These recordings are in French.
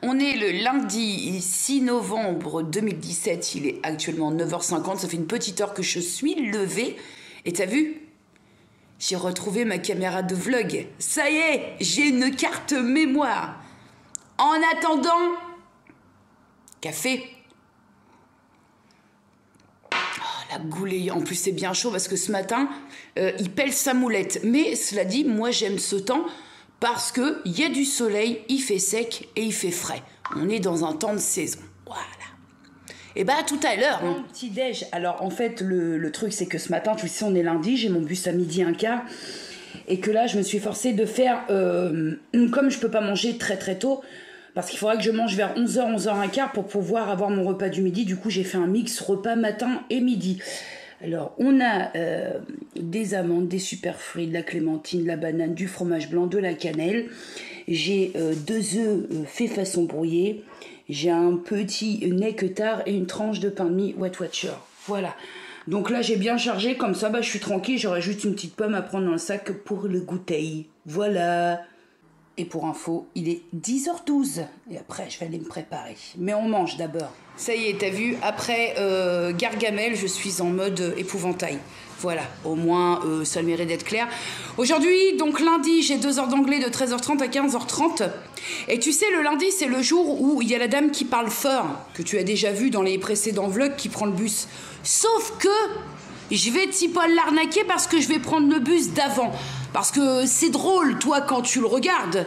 On est le lundi 6 novembre 2017, il est actuellement 9h50, ça fait une petite heure que je suis levée. Et t'as vu? J'ai retrouvé ma caméra de vlog. Ça y est, j'ai une carte mémoire. En attendant, café. Oh, la goulée, en plus c'est bien chaud parce que ce matin, il pèle sa moulette. Mais cela dit, moi j'aime ce temps parce qu'il y a du soleil, il fait sec et il fait frais. On est dans un temps de saison. Voilà. Et bah à tout à l'heure. Bon, petit déj. Alors en fait le truc c'est que ce matin, tu sais, on est lundi, j'ai mon bus à 12h15 et que là je me suis forcée de faire comme je peux pas manger très très tôt parce qu'il faudra que je mange vers 11h, 11h15 pour pouvoir avoir mon repas du midi. Du coup j'ai fait un mix repas matin et midi. Alors on a des amandes, des super fruits, de la clémentine, de la banane, du fromage blanc, de la cannelle. J'ai 2 œufs faits façon brouillée. J'ai un petit nectar et une tranche de pain de mie Weight Watcher. Voilà. Donc là, j'ai bien chargé. Comme ça, bah, je suis tranquille. J'aurai juste une petite pomme à prendre dans le sac pour le goûter. Voilà. Et pour info, il est 10h12. Et après, je vais aller me préparer. Mais on mange d'abord. Ça y est, t'as vu, après Gargamel, je suis en mode épouvantail. Voilà, au moins, ça le mérite d'être clair. Aujourd'hui, donc lundi, j'ai 2 heures d'anglais de 13h30 à 15h30. Et tu sais, le lundi, c'est le jour où il y a la dame qui parle fort, que tu as déjà vu dans les précédents vlogs, qui prend le bus. Sauf que je vais t'y pas l'arnaquer parce que je vais prendre le bus d'avant. Parce que c'est drôle, toi, quand tu le regardes.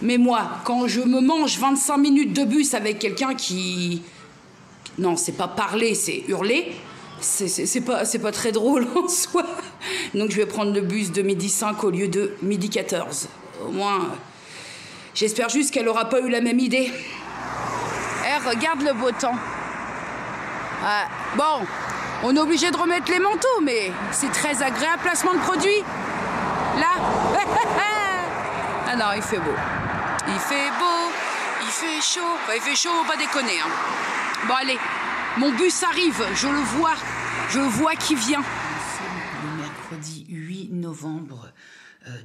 Mais moi, quand je me mange 25 minutes de bus avec quelqu'un qui... Non, c'est pas parler, c'est hurler. C'est pas très drôle en soi. Donc je vais prendre le bus de 12h05 au lieu de 12h14. Au moins, j'espère juste qu'elle aura pas eu la même idée. Eh, regarde le beau temps. Bon, on est obligé de remettre les manteaux, mais c'est très agréable, placement de produit. Là. Ah non, il fait beau. Il fait beau, il fait chaud. Enfin, il fait chaud, faut pas déconner. Hein. Bon, allez. Mon bus arrive, je le vois qui vient. Le mercredi 8 novembre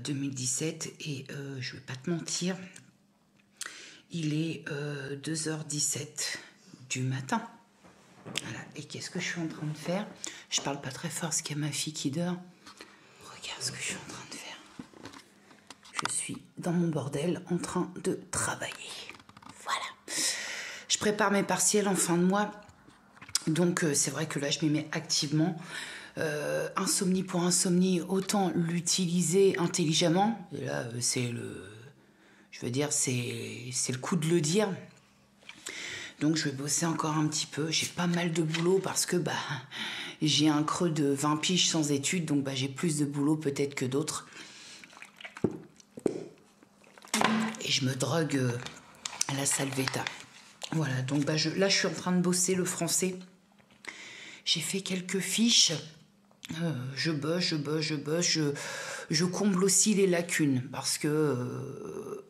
2017 et je vais pas te mentir, il est 2h17 du matin. Voilà. Et qu'est-ce que je suis en train de faire? Je parle pas très fort parce qu'il y a ma fille qui dort. Regarde ce que je suis en train de faire. Je suis dans mon bordel en train de travailler. Voilà. Je prépare mes partiels en fin de mois. Donc c'est vrai que là je m'y mets activement. Insomnie pour insomnie, autant l'utiliser intelligemment. Et là c'est le... Je veux dire, c'est le coup de le dire. Donc je vais bosser encore un petit peu. J'ai pas mal de boulot parce que bah, j'ai un creux de 20 piges sans études. Donc bah, j'ai plus de boulot peut-être que d'autres. Et je me drogue à la salvetta. Voilà, donc bah, là je suis en train de bosser le français. J'ai fait quelques fiches, je bosse, je comble aussi les lacunes parce que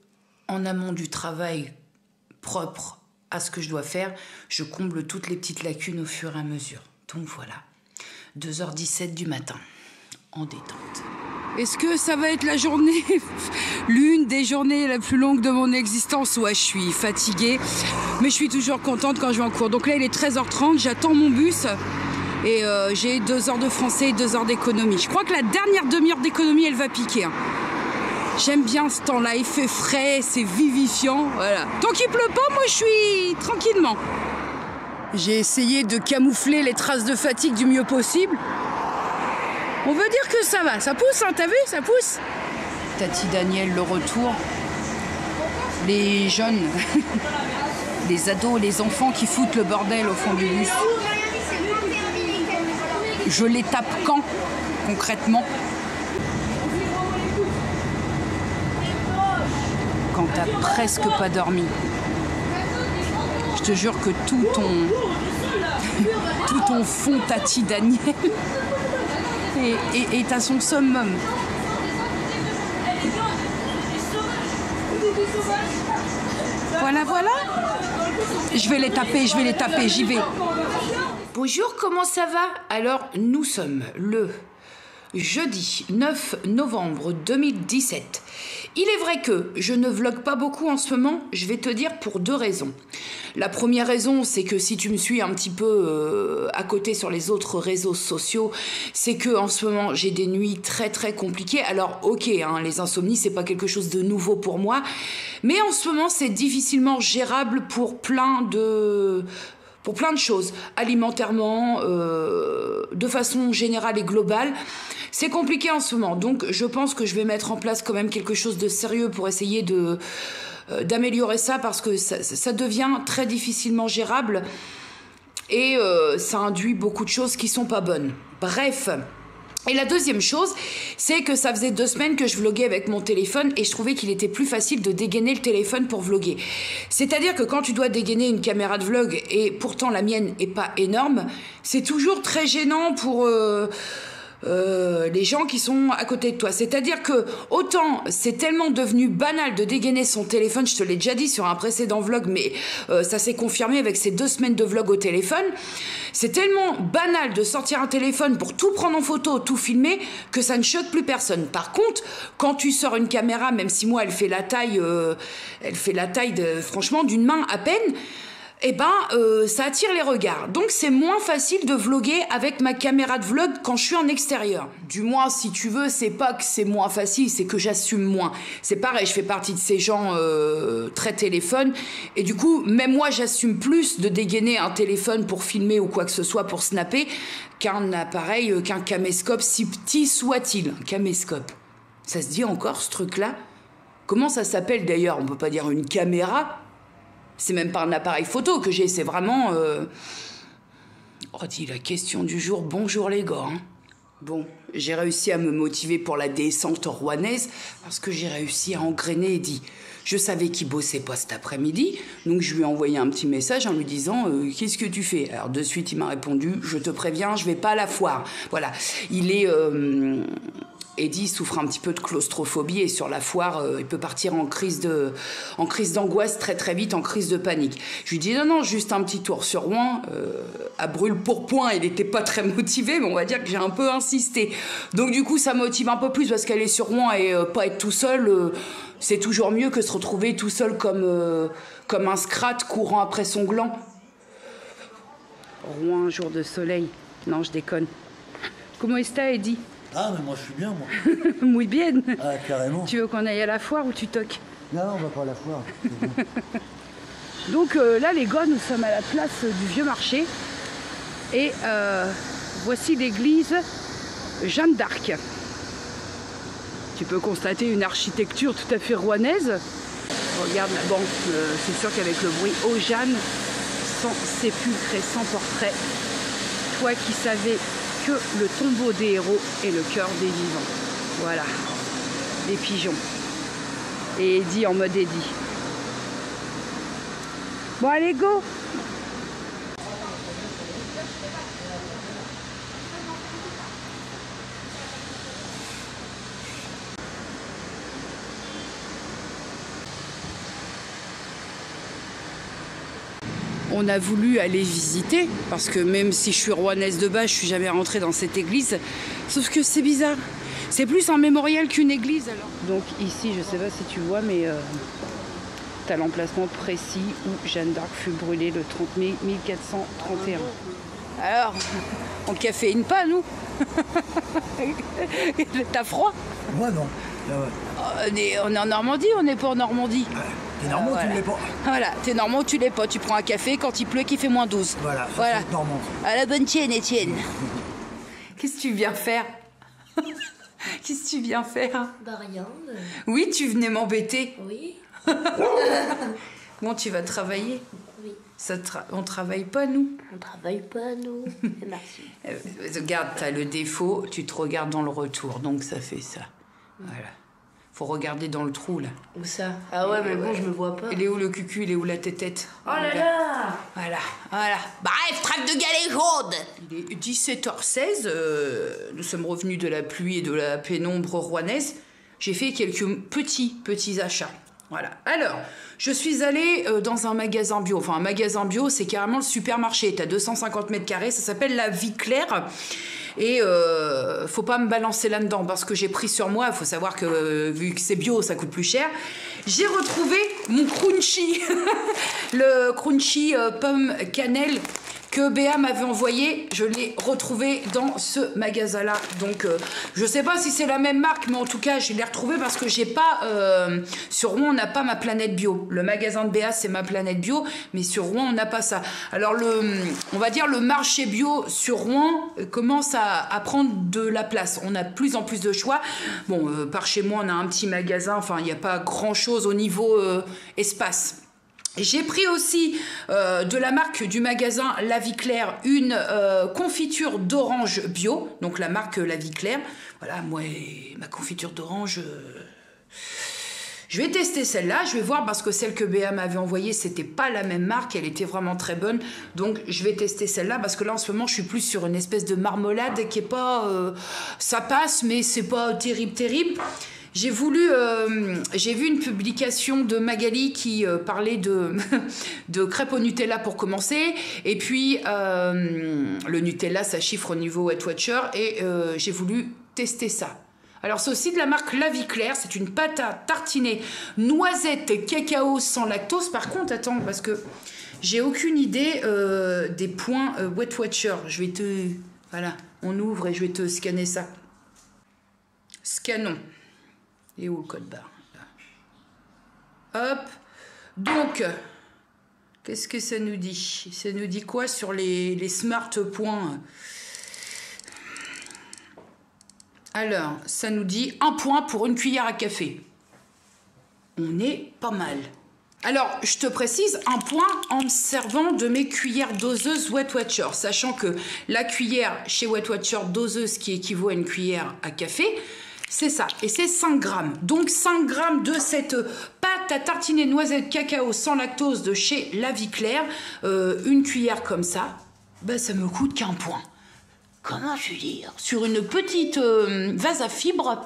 en amont du travail propre à ce que je dois faire, je comble toutes les petites lacunes au fur et à mesure. Donc voilà, 2h17 du matin, en détente. Est-ce que ça va être la journée, l'une des journées la plus longue de mon existence? Ouais, je suis fatiguée, mais je suis toujours contente quand je vais en cours. Donc là, il est 13h30, j'attends mon bus et j'ai 2 heures de français et 2 heures d'économie. Je crois que la dernière demi-heure d'économie, elle va piquer. Hein. J'aime bien ce temps-là, il fait frais, c'est vivifiant, voilà. Tant qu'il pleut pas, moi je suis tranquillement. J'ai essayé de camoufler les traces de fatigue du mieux possible. On veut dire que ça va, ça pousse, hein, t'as vu, ça pousse. Tati Daniel, le retour. Les jeunes, les ados, les enfants qui foutent le bordel au fond du bus. Je les tape quand, concrètement? Quand t'as presque pas dormi. Je te jure que tout ton fond Tati Daniel est à son summum. Voilà, voilà. Je vais les taper, j'y vais. Bonjour, comment ça va? Alors, nous sommes le jeudi 9 novembre 2017. Il est vrai que je ne vlogue pas beaucoup en ce moment, je vais te dire pour 2 raisons. La première raison, c'est que si tu me suis un petit peu à côté sur les autres réseaux sociaux, c'est que en ce moment j'ai des nuits très très compliquées. Alors ok, hein, les insomnies c'est pas quelque chose de nouveau pour moi, mais en ce moment c'est difficilement gérable pour plein de choses, alimentairement, de façon générale et globale. C'est compliqué en ce moment, donc je pense que je vais mettre en place quand même quelque chose de sérieux pour essayer d'améliorer ça, parce que ça devient très difficilement gérable et ça induit beaucoup de choses qui sont pas bonnes. Bref. Et la deuxième chose, c'est que ça faisait 2 semaines que je vloguais avec mon téléphone et je trouvais qu'il était plus facile de dégainer le téléphone pour vloguer. C'est-à-dire que quand tu dois dégainer une caméra de vlog, et pourtant la mienne est pas énorme, c'est toujours très gênant pour les gens qui sont à côté de toi. C'est-à-dire que autant c'est tellement devenu banal de dégainer son téléphone, je te l'ai déjà dit sur un précédent vlog, mais ça s'est confirmé avec ces 2 semaines de vlog au téléphone, c'est tellement banal de sortir un téléphone pour tout prendre en photo, tout filmer, que ça ne choque plus personne. Par contre, quand tu sors une caméra, même si moi elle fait la taille franchement d'une main à peine, eh ben, ça attire les regards. Donc, c'est moins facile de vloguer avec ma caméra de vlog quand je suis en extérieur. Du moins, si tu veux, c'est pas que c'est moins facile, c'est que j'assume moins. C'est pareil, je fais partie de ces gens très téléphone. Et du coup, même moi, j'assume plus de dégainer un téléphone pour filmer ou quoi que ce soit, pour snapper, qu'un appareil, qu'un caméscope, si petit soit-il. Un caméscope. Ça se dit encore, ce truc-là? Comment ça s'appelle d'ailleurs? On peut pas dire une caméra. C'est même pas un appareil photo que j'ai, c'est vraiment... Oh, dis la question du jour, bonjour les gars. Hein. Bon, j'ai réussi à me motiver pour la descente rouennaise parce que j'ai réussi à engrainer Eddy. Je savais qu'il bossait pas cet après-midi, donc je lui ai envoyé un petit message en lui disant « Qu'est-ce que tu fais ?» Alors de suite, il m'a répondu « Je te préviens, je vais pas à la foire. » Voilà, il est... Eddy souffre un petit peu de claustrophobie et sur la foire, il peut partir en crise d'angoisse très très vite, en crise de panique. Je lui dis non, juste un petit tour sur Rouen. À brûle-pourpoint, il n'était pas très motivé, mais on va dire que j'ai un peu insisté. Donc du coup, ça motive un peu plus parce qu'aller sur Rouen et pas être tout seul, c'est toujours mieux que se retrouver tout seul comme un scrat courant après son gland. Rouen, jour de soleil. Non, je déconne. Comment est-ce Eddy? Ah, mais moi je suis bien, moi. Muy bien. Ah, carrément. Tu veux qu'on aille à la foire ou tu toques? Non, on va pas à la foire. Donc là, les gars, nous sommes à la place du Vieux Marché. Et voici l'église Jeanne d'Arc. Tu peux constater une architecture tout à fait rouennaise. Regarde la banque, c'est sûr qu'avec le bruit, oh Jeanne, sans sépulcre et sans portrait. Toi qui savais que le tombeau des héros est le cœur des vivants. Voilà, les pigeons. Et Eddy en mode Eddy. Bon, allez, go! On a voulu aller visiter, parce que même si je suis rouennaise de base, je suis jamais rentrée dans cette église. Sauf que c'est bizarre. C'est plus un mémorial qu'une église alors. Donc ici, je sais pas si tu vois, mais tu as l'emplacement précis où Jeanne d'Arc fut brûlée le 30 mai 1431. Alors, on caféine pas, nous? T'as froid? Moi non. Ah ouais. On est en Normandie, on n'est pas en Normandie. T'es normand, voilà. Tu ne l'es pas. Voilà, t'es normand ou tu l'es pas. Tu prends un café quand il pleut, qu'il fait -12. Voilà, voilà. Normand. À la bonne tienne, Étienne. Qu'est-ce que tu viens faire? Qu'est-ce que tu viens faire? Bah rien. Oui, tu venais m'embêter. Oui. Bon, tu vas travailler? Oui. On travaille pas, nous? On travaille pas, nous. Merci. Regarde, t'as le défaut, tu te regardes dans le retour, donc ça fait ça. Voilà. Faut regarder dans le trou, là. Où ça? Ah ouais, mais bon, je me vois pas. Il est où le cucu? Il est où la tétette? Oh là là! Voilà, voilà. Bref, trêve de galéjaude! Il est 17h16, nous sommes revenus de la pluie et de la pénombre rouennaise. J'ai fait quelques petits achats. Voilà. Alors, je suis allée dans un magasin bio. Enfin, un magasin bio, c'est carrément le supermarché. T'as 250 mètres carrés, ça s'appelle La Vie Claire. et faut pas me balancer là-dedans parce que j'ai pris sur moi. Il faut savoir que vu que c'est bio, ça coûte plus cher. J'ai retrouvé mon crunchy, le crunchy pomme cannelle que Béa m'avait envoyé. Je l'ai retrouvé dans ce magasin-là. Donc, je sais pas si c'est la même marque, mais en tout cas, je l'ai retrouvé parce que j'ai pas... sur Rouen, on n'a pas ma planète bio. Le magasin de Béa, c'est ma planète bio, mais sur Rouen, on n'a pas ça. Alors, on va dire le marché bio sur Rouen commence à prendre de la place. On a de plus en plus de choix. Bon, par chez moi, on a un petit magasin. Enfin, il n'y a pas grand-chose au niveau espace. J'ai pris aussi de la marque du magasin La Vie Claire une confiture d'orange bio, donc la marque La Vie Claire. Voilà, moi, ma confiture d'orange, je vais tester celle-là, je vais voir parce que celle que Béa m'avait envoyée, c'était pas la même marque, elle était vraiment très bonne. Donc je vais tester celle-là parce que là en ce moment, je suis plus sur une espèce de marmelade qui est pas... ça passe, mais c'est pas terrible. J'ai vu une publication de Magali qui parlait de crêpes au Nutella pour commencer. Et puis, le Nutella, ça chiffre au niveau Weight Watcher. Et j'ai voulu tester ça. Alors, c'est aussi de la marque La Vie Claire. C'est une pâte à tartiner noisette cacao sans lactose. Par contre, attends, parce que j'ai aucune idée des points Weight Watcher. Je vais te... Voilà, on ouvre et je vais te scanner ça. Scannons. Et où le code barre? Hop. Donc, qu'est-ce que ça nous dit? Ça nous dit quoi sur les smart points? Alors, ça nous dit 1 point pour une cuillère à café. On est pas mal. Alors, je te précise, 1 point en me servant de mes cuillères doseuses Weight Watcher, sachant que la cuillère chez Weight Watcher doseuse qui équivaut à une cuillère à café, c'est ça, et c'est 5 grammes. Donc 5 grammes de cette pâte à tartiner noisette cacao sans lactose de chez La Vie Claire, une cuillère comme ça, bah ça me coûte qu'1 point. Comment je veux dire? Sur une petite vase à fibres,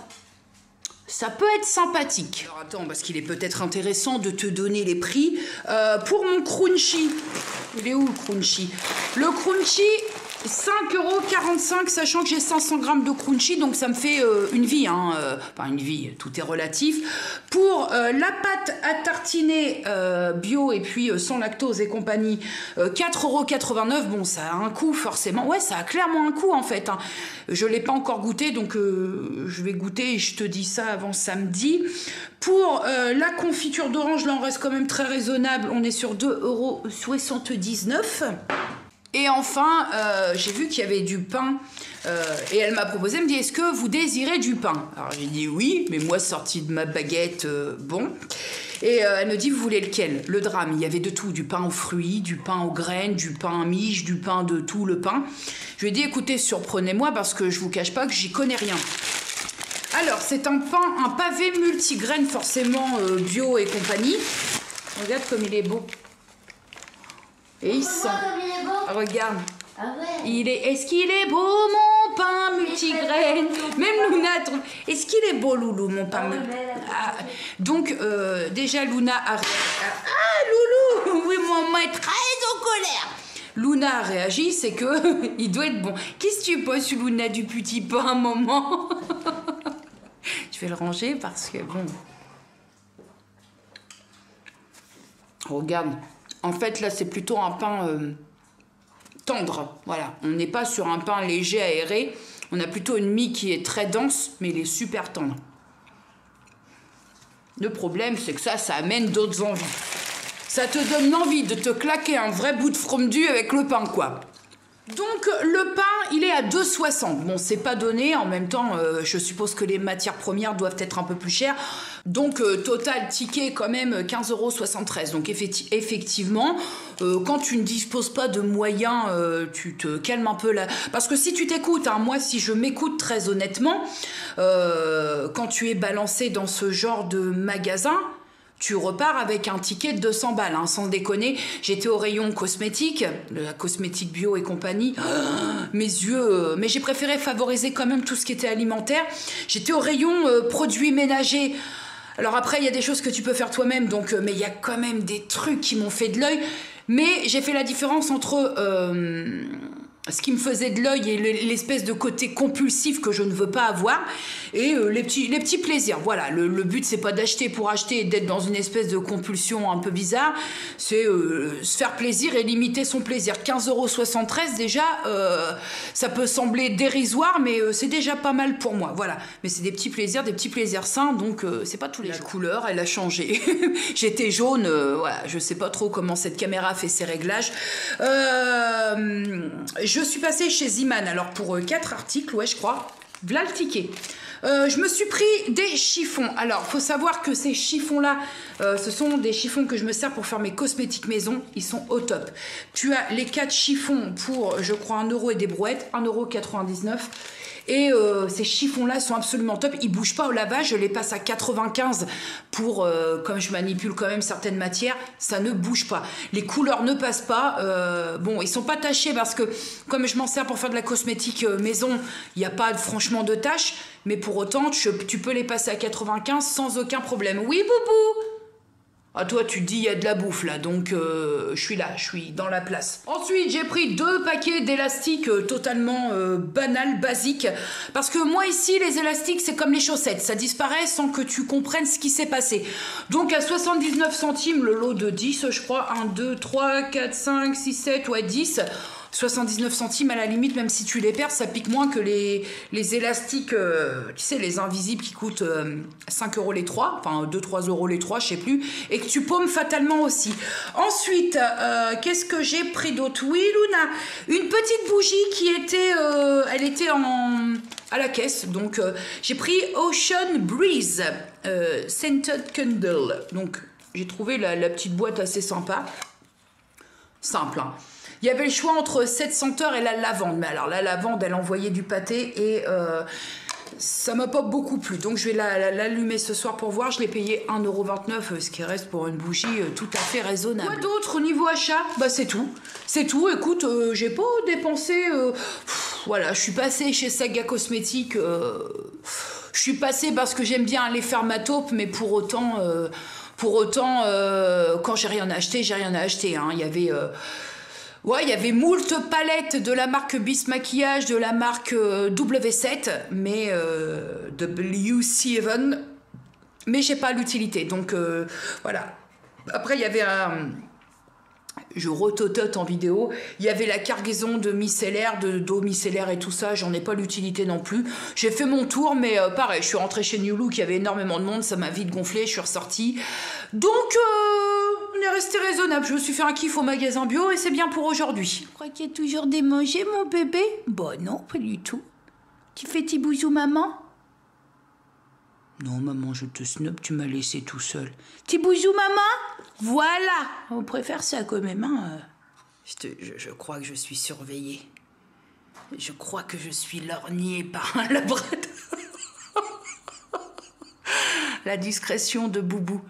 ça peut être sympathique. Alors attends, parce qu'il est peut-être intéressant de te donner les prix. Pour mon crunchy, il est où le crunchy? Le crunchy, 5,45 €, sachant que j'ai 500 grammes de crunchy, donc ça me fait une vie, hein, enfin une vie, tout est relatif. Pour la pâte à tartiner bio et puis sans lactose et compagnie, 4,89 €, bon ça a un coût forcément, ouais ça a clairement un coût en fait, hein. Je ne l'ai pas encore goûté, donc je vais goûter et je te dis ça avant samedi. Pour la confiture d'orange, là on reste quand même très raisonnable, on est sur 2,79 €. Et enfin, j'ai vu qu'il y avait du pain et elle m'a proposé, elle me dit, est-ce que vous désirez du pain? Alors j'ai dit oui, mais moi sortie de ma baguette, bon. Et elle me dit, vous voulez lequel? Le drame, il y avait de tout, du pain aux fruits, du pain aux graines, du pain à miche, du pain de tout le pain. Je lui ai dit, écoutez, surprenez-moi parce que je vous cache pas que j'y connais rien. Alors, c'est un pain, un pavé multigraines forcément bio et compagnie. Regarde comme il est beau. Et il sent. Regarde. Ah ouais. Est-ce qu'il est beau mon pain multigraine? Même Luna trouve. Est-ce qu'il est beau, Loulou, mon pain? Donc déjà Luna a Loulou, oui, maman est très en colère. Luna a réagi, c'est que il doit être bon. Qu'est-ce que tu penses, Luna, du petit pain, maman? Je vais le ranger parce que bon. Regarde. En fait, là, c'est plutôt un pain tendre. Voilà. On n'est pas sur un pain léger, aéré. On a plutôt une mie qui est très dense, mais il est super tendre. Le problème, c'est que ça amène d'autres envies. Ça te donne l'envie de te claquer un vrai bout de fondue avec le pain, quoi. Donc, le pain, il est à 2,60 €. Bon, c'est pas donné. En même temps, je suppose que les matières premières doivent être un peu plus chères. Donc, total ticket, quand même, 15,73 €. Donc, effectivement, quand tu ne disposes pas de moyens, tu te calmes un peu là. Parce que si tu t'écoutes, hein, moi, si je m'écoute très honnêtement, quand tu es balancé dans ce genre de magasin, tu repars avec un ticket de 200 balles, hein, sans déconner. J'étais au rayon cosmétique, la cosmétique bio et compagnie. Oh, mes yeux... mais j'ai préféré favoriser quand même tout ce qui était alimentaire. J'étais au rayon produits ménagers. Alors après, il y a des choses que tu peux faire toi-même, donc, mais il y a quand même des trucs qui m'ont fait de l'œil. Mais j'ai fait la différence entre ce qui me faisait de l'œil et l'espèce de côté compulsif que je ne veux pas avoir, et les petits plaisirs. Voilà, le but c'est pas d'acheter pour acheter et d'être dans une espèce de compulsion un peu bizarre, c'est se faire plaisir et limiter son plaisir. 15,73 € déjà, ça peut sembler dérisoire, mais c'est déjà pas mal pour moi. Voilà, mais c'est des petits plaisirs sains, donc c'est pas tous les jours. La couleur, elle a changé. J'étais jaune, voilà, je sais pas trop comment cette caméra fait ses réglages. Je suis passée chez Ziman, alors pour 4 articles, ouais, je crois. Voilà le ticket. Je me suis pris des chiffons. Alors, faut savoir que ces chiffons-là, ce sont des chiffons que je me sers pour faire mes cosmétiques maison. Ils sont au top. Tu as les 4 chiffons pour, je crois, 1 € et des brouettes, 1,99 €. Et ces chiffons-là sont absolument top. Ils bougent pas au lavage. Je les passe à 95 pour, comme je manipule quand même certaines matières, ça ne bouge pas. Les couleurs ne passent pas. Bon, ils sont pas tachés parce que comme je m'en sers pour faire de la cosmétique maison, il n'y a pas franchement de taches. Mais pour autant, tu peux les passer à 95 sans aucun problème. Oui, boubou! Ah, toi, tu te dis, il y a de la bouffe, là, donc je suis là, je suis dans la place. Ensuite, j'ai pris 2 paquets d'élastiques totalement banals, basiques, parce que moi, ici, les élastiques, c'est comme les chaussettes, ça disparaît sans que tu comprennes ce qui s'est passé. Donc, à 79 centimes, le lot de 10, je crois, 1, 2, 3, 4, 5, 6, 7, ouais, 10... 79 centimes à la limite, même si tu les perds, ça pique moins que les élastiques, tu sais, les invisibles qui coûtent 5 € les 3, enfin 2-3 € les 3, je sais plus, et que tu paumes fatalement aussi. Ensuite, qu'est-ce que j'ai pris d'autre? Oui, Luna, une petite bougie qui était, elle était à la caisse, donc j'ai pris Ocean Breeze Scented Candle, donc j'ai trouvé la petite boîte assez sympa, simple, hein. Il y avait le choix entre cette senteur et la lavande. Mais alors, la lavande, elle envoyait du pâté et ça m'a pas beaucoup plu. Donc, je vais l'allumer ce soir pour voir. Je l'ai payé 1,29 €, ce qui reste pour une bougie tout à fait raisonnable. Quoi d'autre au niveau achat? Bah, c'est tout. C'est tout. Écoute, j'ai pas dépensé... voilà, je suis passée chez Saga Cosmétiques. Je suis passée parce que j'aime bien aller faire ma taupe, mais pour autant, quand j'ai rien acheté, j'ai rien à acheter. Hein. Il y avait... ouais, il y avait moult palettes de la marque Bis Maquillage, de la marque W7, mais W7, mais j'ai pas l'utilité. Donc voilà. Après, il y avait un... Je retotote en vidéo. Il y avait la cargaison de micellaire, d'eau micellaire et tout ça. J'en ai pas l'utilité non plus. J'ai fait mon tour, mais pareil, je suis rentrée chez New Look. Il y avait énormément de monde. Ça m'a vite gonflé. Je suis ressortie. Donc, on est resté raisonnable. Je me suis fait un kiff au magasin bio et c'est bien pour aujourd'hui. Tu crois qu'il y a toujours des mangés, mon bébé? Bah non, pas du tout. Tu fais tes bisous, maman? Non, maman, je te snob, tu m'as laissé tout seul. Petit bisou, maman? Voilà. On préfère ça quand même, hein. Je crois que je suis surveillée. Je crois que je suis lorgnée par un labrador. La discrétion de Boubou.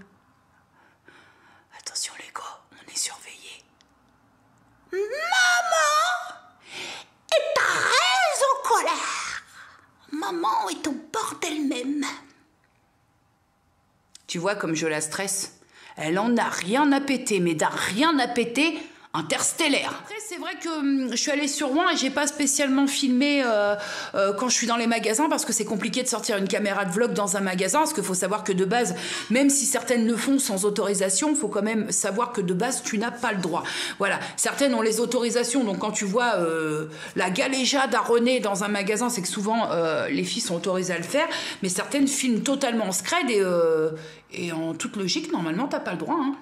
Attention, les gars, on est surveillés. Maman est très en colère. Maman est au bordel même. Tu vois comme je la stresse. Elle en a rien à péter, mais d'un rien à péter interstellaire. Après, c'est vrai que je suis allée sur Rouen et j'ai pas spécialement filmé quand je suis dans les magasins parce que c'est compliqué de sortir une caméra de vlog dans un magasin parce qu'il faut savoir que de base, même si certaines le font sans autorisation, il faut quand même savoir que de base, tu n'as pas le droit. Voilà, certaines ont les autorisations, donc quand tu vois la galéjade à René dans un magasin, c'est que souvent les filles sont autorisées à le faire, mais certaines filment totalement en scred et en toute logique, normalement, t'as pas le droit, hein.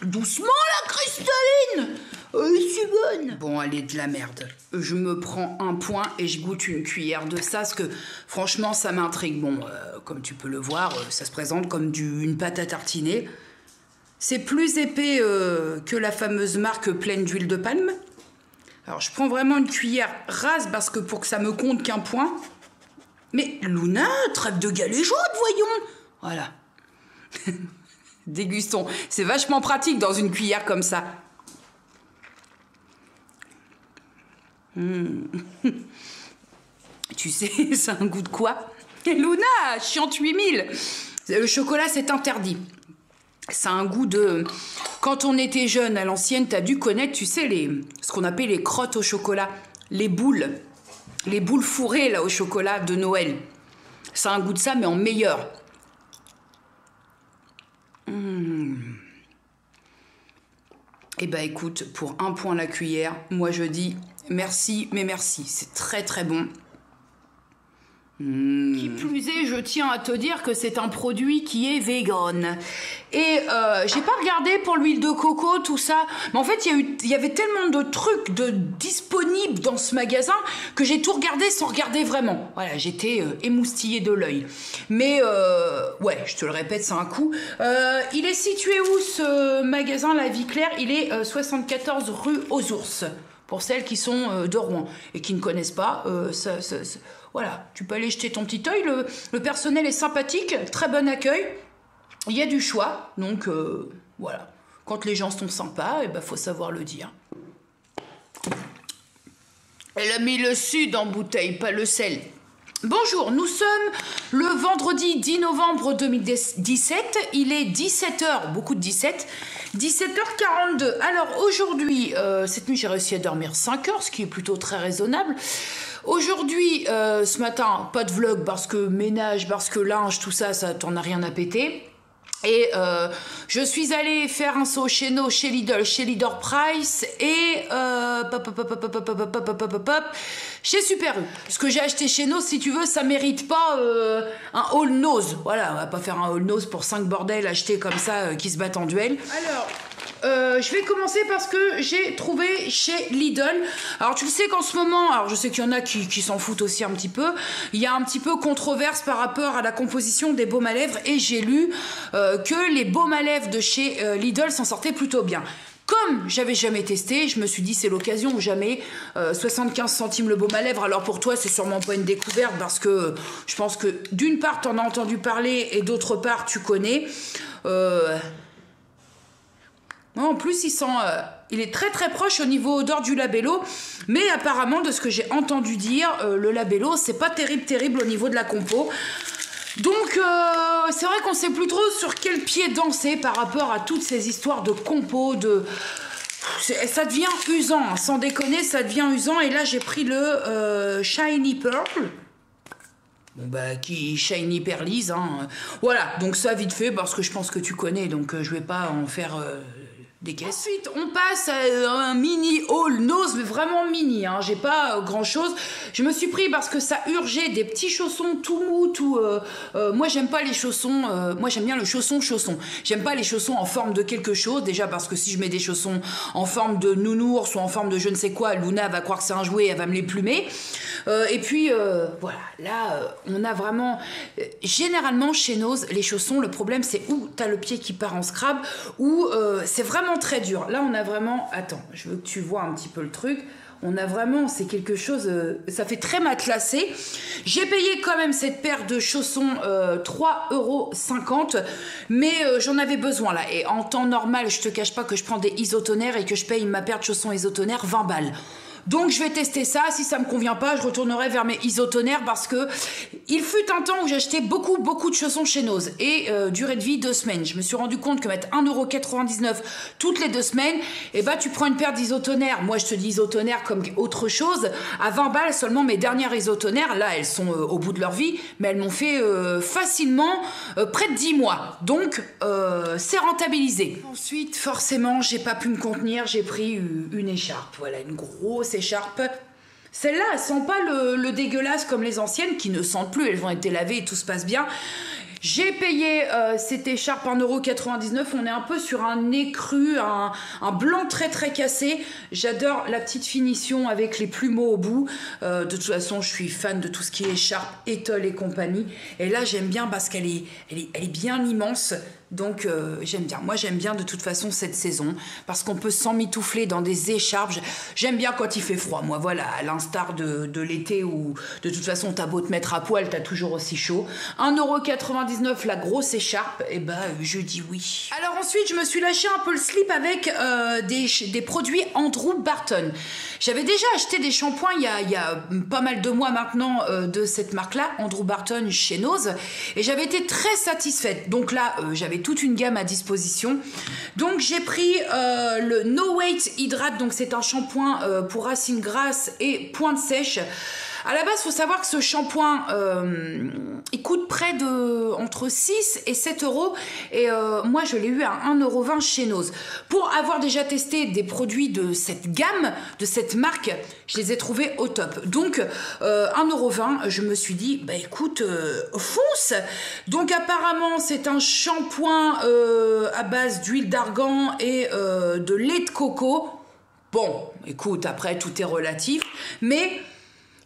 Doucement, la cristalline! C'est bonne! Bon, elle est de la merde. Je me prends un point et je goûte une cuillère de ça, parce que franchement, ça m'intrigue. Bon, comme tu peux le voir, ça se présente comme une pâte à tartiner. C'est plus épais que la fameuse marque pleine d'huile de palme. Alors, je prends vraiment une cuillère rase, parce que pour que ça me compte qu'un point. Mais Luna, trêve de galéjade, voyons! Voilà. Dégustons. C'est vachement pratique dans une cuillère comme ça. Tu sais, c'est un goût de quoi? Luna, chiante 8000. Le chocolat, c'est interdit. C'est un goût de... Quand on était jeune à l'ancienne, t'as dû connaître, tu sais, ce qu'on appelle les crottes au chocolat, les boules fourrées là au chocolat de Noël. Ça a un goût de ça, mais en meilleur. Eh ben écoute, pour 1 point la cuillère, moi je dis merci, mais merci. C'est très très bon. Qui plus est, je tiens à te dire que c'est un produit qui est vegan. Et j'ai pas regardé pour l'huile de coco, tout ça. Mais en fait, il y avait tellement de trucs disponibles dans ce magasin que j'ai tout regardé sans regarder vraiment. Voilà, j'étais émoustillée de l'œil. Mais ouais, je te le répète, c'est un coup. Il est situé où ce magasin, La Vie Claire? Il est 74 rue aux Ours. Pour celles qui sont de Rouen et qui ne connaissent pas, voilà, tu peux aller jeter ton petit œil. Le personnel est sympathique, très bon accueil. Il y a du choix, donc voilà. Quand les gens sont sympas, il faut savoir le dire. Elle a mis le sud en bouteille, pas le sel. Bonjour, nous sommes le vendredi 10 novembre 2017, il est 17h, beaucoup de 17, 17h42. Alors aujourd'hui, cette nuit j'ai réussi à dormir 5 heures, ce qui est plutôt très raisonnable. Aujourd'hui, ce matin, pas de vlog parce que ménage, parce que linge, tout ça, ça t'en a rien à péter. Et je suis allée faire un saut chez Lidl, chez Leader Price et chez Super U. Ce que j'ai acheté chez Nose, si tu veux, ça mérite pas un All Nose. Voilà, on va pas faire un All Nose pour 5 bordels achetés comme ça qui se battent en duel. Alors, je vais commencer parce que j'ai trouvé chez Lidl. Alors tu le sais qu'en ce moment, alors je sais qu'il y en a qui s'en foutent aussi un petit peu, il y a un petit peu controverse par rapport à la composition des baumes à lèvres et j'ai lu que les baumes à lèvres de chez Lidl s'en sortaient plutôt bien. Comme j'avais jamais testé, je me suis dit c'est l'occasion ou jamais. 75 centimes le baume à lèvres. Alors pour toi c'est sûrement pas une découverte parce que je pense que d'une part t'en as entendu parler et d'autre part tu connais. En plus, il est très très proche au niveau odeur du Labello, mais apparemment, de ce que j'ai entendu dire, le Labello, c'est pas terrible au niveau de la compo. Donc, c'est vrai qu'on sait plus trop sur quel pied danser par rapport à toutes ces histoires de compo, ça devient usant, hein. Sans déconner, ça devient usant. Et là, j'ai pris le Shiny Purple. Qui Shiny Perlise, hein. Voilà, donc ça vite fait parce que je pense que tu connais, donc je vais pas en faire des caisses. Ensuite, on passe à un mini All Nose, mais vraiment mini, hein. J'ai pas grand chose. Je me suis pris parce que ça urgeait des petits chaussons tout mous, moi j'aime pas les chaussons, moi j'aime bien le chausson. J'aime pas les chaussons en forme de quelque chose, déjà parce que si je mets des chaussons en forme de nounours ou en forme de je ne sais quoi, Luna va croire que c'est un jouet, elle va me les plumer. Et puis voilà, là on a vraiment généralement chez Nose les chaussons, le problème c'est où t'as le pied qui part en scrab ou c'est vraiment très dur. Là on a vraiment, attends, je veux que tu vois un petit peu le truc. On a vraiment, c'est quelque chose, ça fait très matelassé. J'ai payé quand même cette paire de chaussons 3,50 €, mais j'en avais besoin là. Et en temps normal, je te cache pas que je prends des isotonnerres et que je paye ma paire de chaussons isotonnerres 20 balles. Donc je vais tester ça, si ça me convient pas, je retournerai vers mes isotonnerres parce que il fut un temps où j'achetais beaucoup de chaussons chez Nose et durée de vie 2 semaines. Je me suis rendu compte que mettre 1,99 € toutes les 2 semaines, et tu prends une paire d'isotonnerres, moi je te dis isotonnerres comme autre chose, à 20 balles seulement. Mes dernières isotonnerres, là elles sont au bout de leur vie, mais elles m'ont fait facilement près de 10 mois. Donc c'est rentabilisé. Ensuite forcément j'ai pas pu me contenir, j'ai pris une écharpe, voilà, une grosse écharpe. Celles-là, elles sentent pas le dégueulasse comme les anciennes qui ne sentent plus, elles ont été lavées et tout se passe bien. J'ai payé cette écharpe 1,99 €. On est un peu sur un nez cru, un blanc très très cassé. J'adore la petite finition avec les plumeaux au bout. De toute façon, je suis fan de tout ce qui est écharpe, étole et compagnie. Et là, j'aime bien parce qu'elle est bien immense. Donc j'aime bien. Moi j'aime bien de toute façon cette saison parce qu'on peut s'emmitoufler dans des écharpes. J'aime bien quand il fait froid. Moi voilà, à l'instar de l'été où de toute façon t'as beau te mettre à poil, t'as toujours aussi chaud. 1,99 € la grosse écharpe, et je dis oui. Alors ensuite je me suis lâché un peu le slip avec des produits Andrew Barton. J'avais déjà acheté des shampoings il y a pas mal de mois maintenant de cette marque-là, Andrew Barton chez Nose, et j'avais été très satisfaite. Donc là j'avais toute une gamme à disposition. Donc j'ai pris le No Weight Hydrate, donc c'est un shampoing pour racines grasses et pointe sèche. À la base, il faut savoir que ce shampoing, il coûte près de entre 6 et 7 euros. Et moi, je l'ai eu à 1,20 € chez Nose. Pour avoir déjà testé des produits de cette gamme, de cette marque, je les ai trouvés au top. Donc, 1,20 €, je me suis dit, bah écoute, fonce. Donc, apparemment, c'est un shampoing à base d'huile d'argan et de lait de coco. Bon, écoute, après, tout est relatif. Mais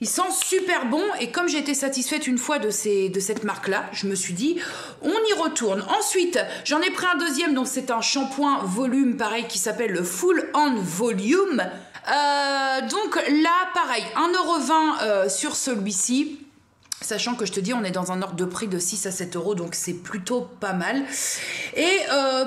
il sent super bon et comme j'ai été satisfaite une fois de cette marque-là, je me suis dit, on y retourne. Ensuite, j'en ai pris un deuxième, donc c'est un shampoing volume, pareil, qui s'appelle le Full On Volume. Donc là, pareil, 1,20 € sur celui-ci. Sachant que je te dis, on est dans un ordre de prix de 6 à 7 euros, donc c'est plutôt pas mal. Et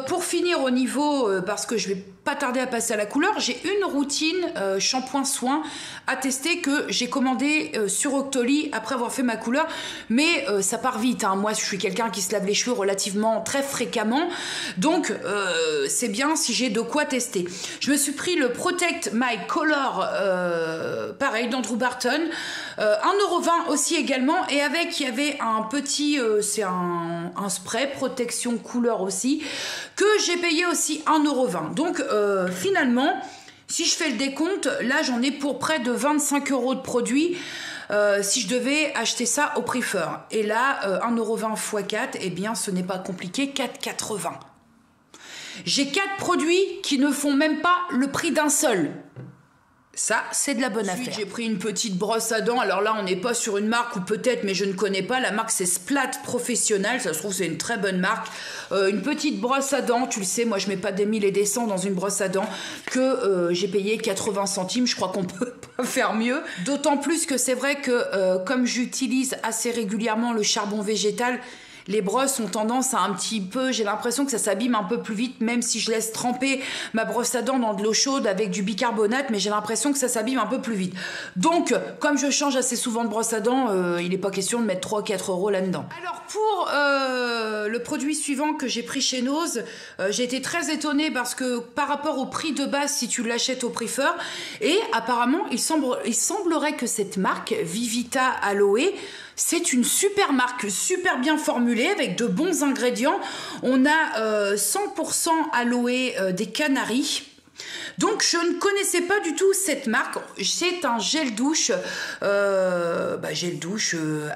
pour finir au niveau, parce que je vais pas tarder à passer à la couleur, j'ai une routine shampoing soin à tester que j'ai commandé sur Octoly après avoir fait ma couleur. Mais ça part vite, hein. Moi je suis quelqu'un qui se lave les cheveux relativement très fréquemment. Donc c'est bien si j'ai de quoi tester. Je me suis pris le Protect My Color, pareil, d'Andrew Barton. 1,20 € aussi également. Et avec, il y avait un petit, c'est un spray protection couleur aussi, que j'ai payé aussi 1,20 €. Donc finalement, si je fais le décompte, là j'en ai pour près de 25 € de produits. Si je devais acheter ça au prix fort. Et là, 1,20 € x 4, eh bien ce n'est pas compliqué, 4,80 €. J'ai 4 produits qui ne font même pas le prix d'un seul. Ça, c'est de la bonne affaire. J'ai pris une petite brosse à dents. Alors là, on n'est pas sur une marque, ou peut-être, mais je ne connais pas. La marque, c'est Splat Professionnel. Ça se trouve, c'est une très bonne marque. Une petite brosse à dents. Tu le sais, moi, je mets pas des 1000 et des 100 dans une brosse à dents, que j'ai payé 80 centimes. Je crois qu'on peut pas faire mieux. D'autant plus que c'est vrai que, comme j'utilise assez régulièrement le charbon végétal, les brosses ont tendance à un petit peu, j'ai l'impression que ça s'abîme un peu plus vite, même si je laisse tremper ma brosse à dents dans de l'eau chaude avec du bicarbonate, mais j'ai l'impression que ça s'abîme un peu plus vite. Donc, comme je change assez souvent de brosse à dents, il n'est pas question de mettre 3-4 € là-dedans. Alors, pour le produit suivant que j'ai pris chez Nose, j'ai été très étonnée parce que par rapport au prix de base, si tu l'achètes au prix fort, et apparemment, il semblerait que cette marque, Vivita Aloe, c'est une super marque, super bien formulée, avec de bons ingrédients. On a 100% aloe des Canaries. Donc je ne connaissais pas du tout cette marque. C'est un gel douche,